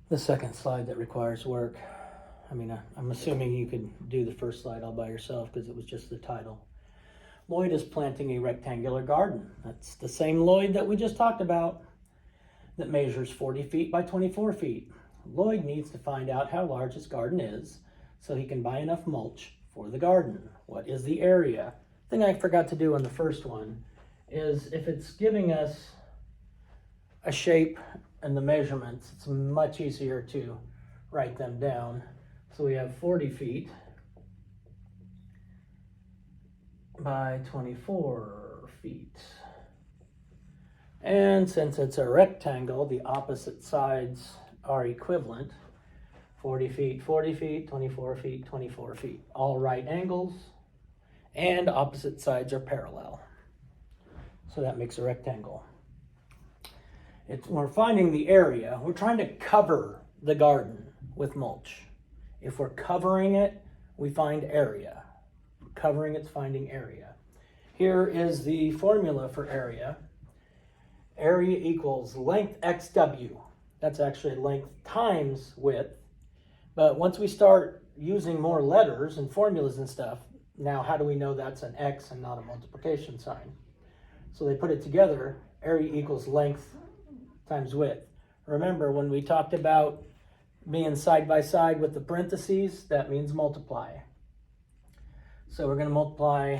the second slide that requires work. I mean, I'm assuming you could do the first slide all by yourself because it was just the title. Lloyd is planting a rectangular garden. That's the same Lloyd that we just talked about that measures 40 feet by 24 feet. Lloyd needs to find out how large his garden is so he can buy enough mulch for the garden. What is the area? Thing I forgot to do on the first one is if it's giving us a shape and the measurements, it's much easier to write them down. So we have 40 feet by 24 feet. And since it's a rectangle, the opposite sides are equivalent. 40 feet, 40 feet, 24 feet, 24 feet. All right angles, and opposite sides are parallel. So that makes a rectangle. We're finding the area. We're trying to cover the garden with mulch. If we're covering it, we find area. Covering it's finding area. Here is the formula for area. Area equals length XW. That's actually length times width. But once we start using more letters and formulas and stuff, now how do we know that's an X and not a multiplication sign? So they put it together, area equals length times width. Remember when we talked about being side by side with the parentheses, that means multiply. So we're going to multiply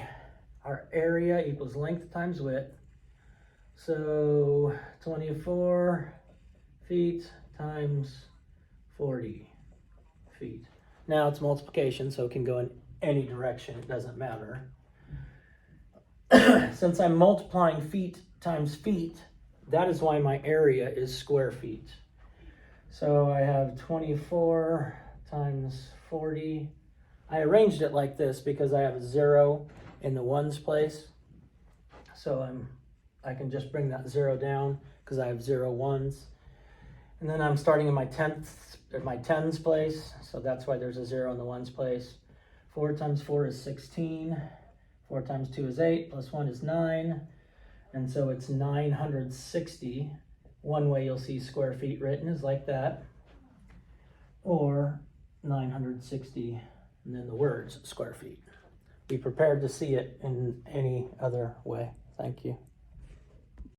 our area equals length times width. So 24 feet times 40 feet. Now it's multiplication, so it can go in any direction. It doesn't matter. Since I'm multiplying feet times feet, that is why my area is square feet. So I have 24 times 40. I arranged it like this because I have a 0 in the ones place. So I can just bring that 0 down because I have 0 ones. And then I'm starting in my tens place. So that's why there's a 0 in the ones place. 4 times 4 is 16. 4 times 2 is 8. Plus 1 is 9. And so it's 960. One way you'll see square feet written is like that. Or 960, and then the words square feet. Be prepared to see it in any other way. Thank you.